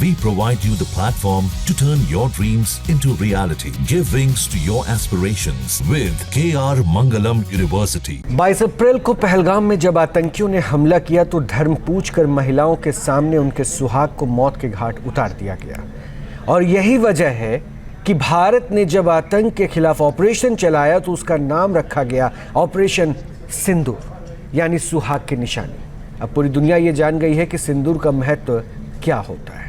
We provide you the platform to turn your dreams into reality. Give wings to your aspirations with KR Mangalam University. 22 अप्रैल को पहलगाम में जब आतंकियों ने हमला किया तो धर्म पूछकर महिलाओं के सामने उनके सुहाग को मौत के घाट उतार दिया गया। और यही वजह है कि भारत ने जब आतंक के खिलाफ ऑपरेशन चलाया तो उसका नाम रखा गया ऑपरेशन सिंदूर, यानी सुहाग की निशानी। अब पूरी दुनिया ये जान गई है कि सिंदूर का महत्व क्या होता है।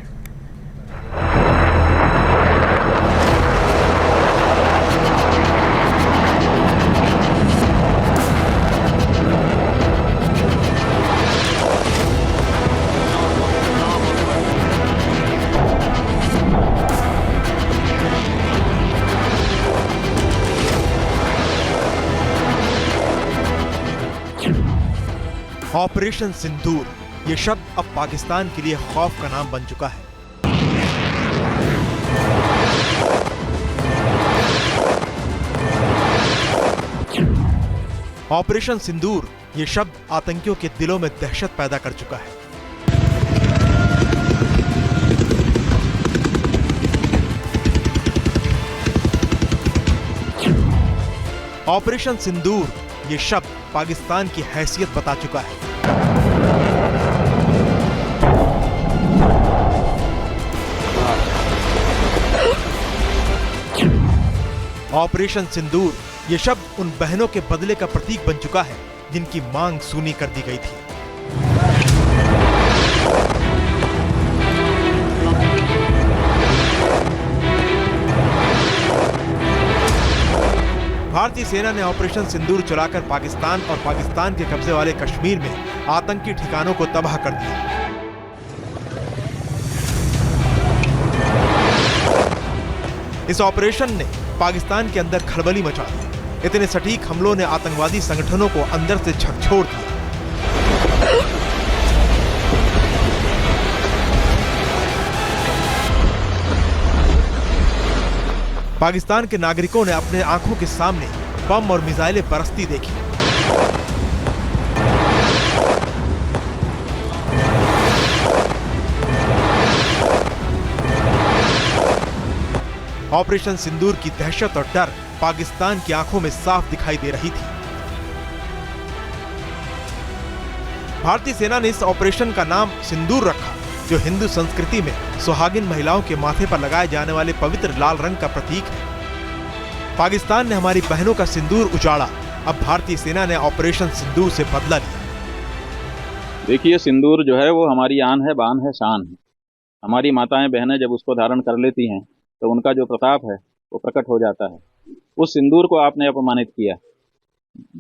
ऑपरेशन सिंदूर, ये शब्द अब पाकिस्तान के लिए खौफ का नाम बन चुका है। ऑपरेशन सिंदूर, ये शब्द आतंकियों के दिलों में दहशत पैदा कर चुका है। ऑपरेशन सिंदूर, ये शब्द पाकिस्तान की हैसियत बता चुका है। ऑपरेशन सिंदूर, ये शब्द उन बहनों के बदले का प्रतीक बन चुका है जिनकी मांग सूनी कर दी गई थी। भारतीय सेना ने ऑपरेशन सिंदूर चलाकर पाकिस्तान और पाकिस्तान के कब्जे वाले कश्मीर में आतंकी ठिकानों को तबाह कर दिया। इस ऑपरेशन ने पाकिस्तान के अंदर खलबली मचा दी। इतने सटीक हमलों ने आतंकवादी संगठनों को अंदर से झकझोर दिया। पाकिस्तान के नागरिकों ने अपने आंखों के सामने बम और मिसाइलें बरसती देखी। ऑपरेशन सिंदूर की दहशत और डर पाकिस्तान की आंखों में साफ दिखाई दे रही थी। भारतीय सेना ने इस ऑपरेशन का नाम सिंदूर रखा, जो हिंदू संस्कृति में सुहागिन महिलाओं के माथे पर लगाए जाने वाले पवित्र लाल रंग का प्रतीक है। पाकिस्तान ने हमारी बहनों का सिंदूर उजाड़ा, अब भारतीय सेना ने ऑपरेशन सिंदूर से बदला लिया। देखिए, सिंदूर जो है वो हमारी आन है, बान है, शान है। हमारी माताएं बहनें जब उसको धारण कर लेती हैं तो उनका जो प्रताप है वो प्रकट हो जाता है। उस सिंदूर को आपने अपमानित किया,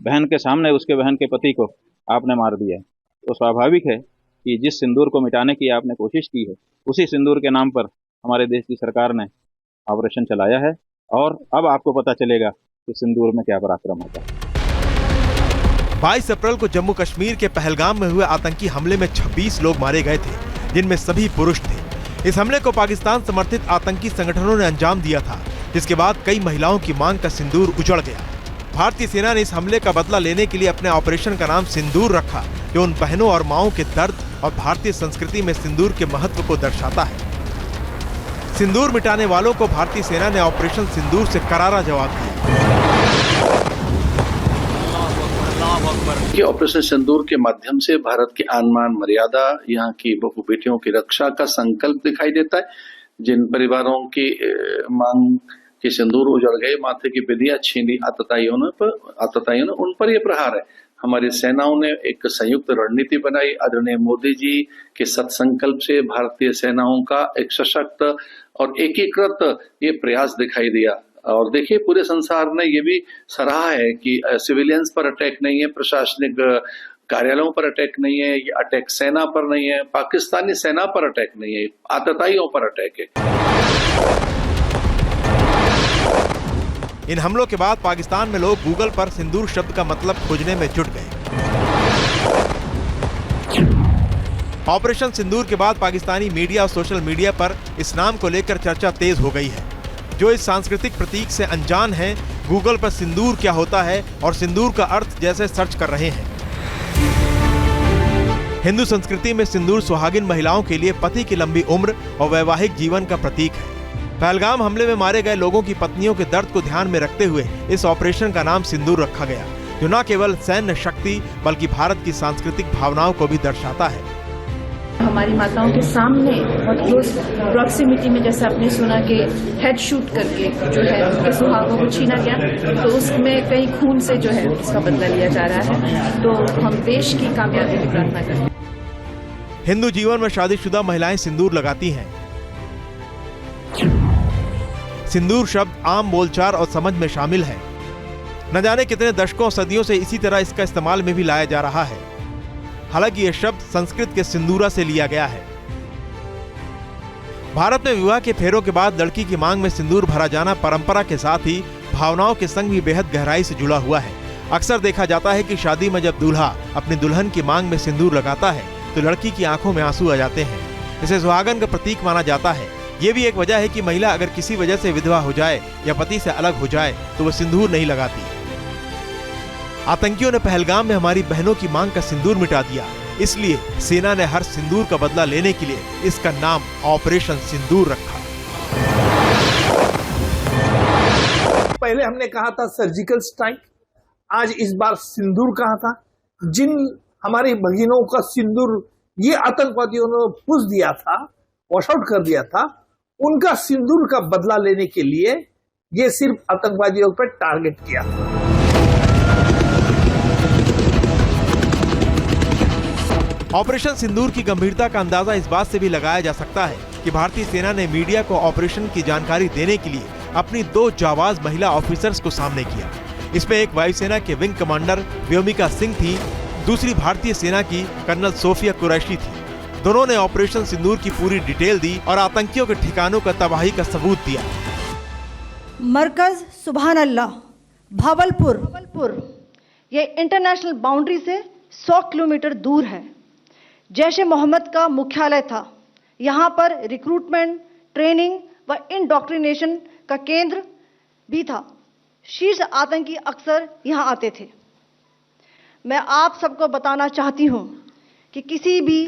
बहन के सामने उसके बहन के पति को आपने मार दिया, तो स्वाभाविक है कि जिस सिंदूर को मिटाने की आपने कोशिश की है, उसी सिंदूर के नाम पर हमारे देश की सरकार ने ऑपरेशन चलाया है। और अब आपको पता चलेगा कि सिंदूर में क्या पराक्रम होता है। 22 अप्रैल को जम्मू कश्मीर के पहलगाम में हुए आतंकी हमले में 26 लोग मारे गए थे, जिनमें सभी पुरुष थे। इस हमले को पाकिस्तान समर्थित आतंकी संगठनों ने अंजाम दिया था, जिसके बाद कई महिलाओं की मांग का सिंदूर उजड़ गया। भारतीय सेना ने इस हमले का बदला लेने के लिए अपने ऑपरेशन का नाम सिंदूर रखा, जो उन बहनों और माओं के दर्द और भारतीय संस्कृति में सिंदूर के महत्व को दर्शाता है। सिंदूर मिटाने वालों को भारतीय सेना ने ऑपरेशन सिंदूर से करारा जवाब दिया। ऑपरेशन सिंदूर के माध्यम से भारत की आन मान मर्यादा, यहाँ की बहु बेटियों की रक्षा का संकल्प दिखाई देता है। जिन परिवारों की मांग के सिंदूर उजड़ गए, माथे की विधियां छीनी आतताइयों ने, उन पर यह प्रहार है। हमारी सेनाओं ने एक संयुक्त रणनीति बनाई। आदरणीय मोदी जी के सत्संकल्प से भारतीय सेनाओं का एक सशक्त और एकीकृत ये प्रयास दिखाई दिया। और देखिए, पूरे संसार ने ये भी सराहा है कि सिविलियंस पर अटैक नहीं है, प्रशासनिक कार्यालयों पर अटैक नहीं है, ये अटैक सेना पर नहीं है, पाकिस्तानी सेना पर अटैक नहीं है, आतताइयों पर अटैक है। इन हमलों के बाद पाकिस्तान में लोग गूगल पर सिंदूर शब्द का मतलब खोजने में जुट गए। ऑपरेशन सिंदूर के बाद पाकिस्तानी मीडिया और सोशल मीडिया पर इस नाम को लेकर चर्चा तेज हो गई है। जो इस सांस्कृतिक प्रतीक से अनजान हैं, गूगल पर सिंदूर क्या होता है और सिंदूर का अर्थ जैसे सर्च कर रहे हैं। हिंदू संस्कृति में सिंदूर सुहागिन महिलाओं के लिए पति की लंबी उम्र और वैवाहिक जीवन का प्रतीक है। पहलगाम हमले में मारे गए लोगों की पत्नियों के दर्द को ध्यान में रखते हुए इस ऑपरेशन का नाम सिंदूर रखा गया, जो न केवल सैन्य शक्ति बल्कि भारत की सांस्कृतिक भावनाओं को भी दर्शाता है। हमारी माताओं के सामने बहुत क्लोज प्रॉक्सिमिटी में, जैसे आपने सुना कि हेड शूट करके जो है उनके सुहागों को छीना गया, तो उसमें कई खून से जो है इसका बदला लिया जा रहा है। तो हम देश की कामयाबी की प्रार्थना करते हैं। हिंदू जीवन में शादीशुदा महिलाएं सिंदूर लगाती हैं। सिंदूर शब्द आम बोलचाल और समझ में शामिल है। न जाने कितने दशकों सदियों से इसी तरह इसका इस्तेमाल में भी लाया जा रहा है। हालांकि यह शब्द संस्कृत के सिंदूरा से लिया गया है। भारत में विवाह के फेरों के बाद लड़की की मांग में सिंदूर भरा जाना परंपरा के साथ ही भावनाओं के संग भी बेहद गहराई से जुड़ा हुआ है। अक्सर देखा जाता है कि शादी में जब दूल्हा अपनी दुल्हन की मांग में सिंदूर लगाता है तो लड़की की आंखों में आंसू आ जाते हैं। इसे सुहागन का प्रतीक माना जाता है। ये भी एक वजह है कि महिला अगर किसी वजह से विधवा हो जाए या पति से अलग हो जाए तो वह सिंदूर नहीं लगाती। आतंकियों ने पहलगाम में हमारी बहनों की मांग का सिंदूर मिटा दिया, इसलिए सेना ने हर सिंदूर का बदला लेने के लिए इसका नाम ऑपरेशन सिंदूर रखा। पहले हमने कहा था सर्जिकल स्ट्राइक, आज इस बार सिंदूर कहा था। जिन हमारी बहनों का सिंदूर ये आतंकवादियों ने पुस दिया था, वॉश आउट कर दिया था, उनका सिंदूर का बदला लेने के लिए ये सिर्फ आतंकवादियों पर टारगेट किया। ऑपरेशन सिंदूर की गंभीरता का अंदाजा इस बात से भी लगाया जा सकता है कि भारतीय सेना ने मीडिया को ऑपरेशन की जानकारी देने के लिए अपनी 2 जाबाज महिला ऑफिसर्स को सामने किया। इसमें एक वायुसेना के विंग कमांडर व्योमिका सिंह थी, दूसरी भारतीय सेना की कर्नल सोफिया कुरैशी थी। दोनों ने ऑपरेशन सिंदूर की पूरी डिटेल दी और आतंकियों के ठिकानों का तबाही का सबूत दिया। मरकज सुभान अल्लाह भावलपुर, ये इंटरनेशनल बाउंड्री से 100 किलोमीटर दूर है। जैश ए मोहम्मद का मुख्यालय था। यहाँ पर रिक्रूटमेंट, ट्रेनिंग व इंडॉक्ट्रिनेशन का केंद्र भी था। शीर्ष आतंकी अक्सर यहाँ आते थे। मैं आप सबको बताना चाहती हूँ कि किसी भी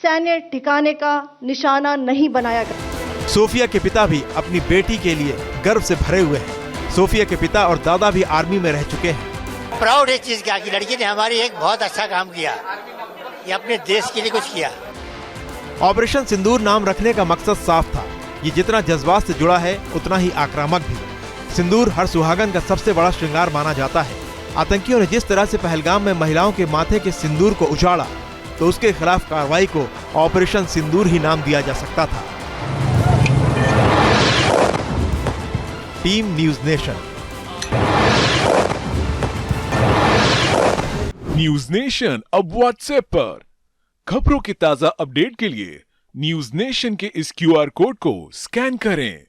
सैन्य ठिकाने का निशाना नहीं बनाया गया। सोफिया के पिता भी अपनी बेटी के लिए गर्व से भरे हुए हैं। सोफिया के पिता और दादा भी आर्मी में रह चुके हैं। प्राउड है चीज क्या कि लड़की ने हमारी एक बहुत अच्छा काम किया, ये अपने देश के लिए कुछ किया। ऑपरेशन सिंदूर नाम रखने का मकसद साफ था। ये जितना जज्बात से जुड़ा है उतना ही आक्रामक भी। सिंदूर हर सुहागन का सबसे बड़ा श्रृंगार माना जाता है। आतंकियों ने जिस तरह से पहलगाम में महिलाओं के माथे के सिंदूर को उजाड़ा तो उसके खिलाफ कार्रवाई को ऑपरेशन सिंदूर ही नाम दिया जा सकता था। Team news nation. News nation अब व्हाट्सएप पर। खबरों के ताजा अपडेट के लिए न्यूज नेशन के इस QR कोड को स्कैन करें।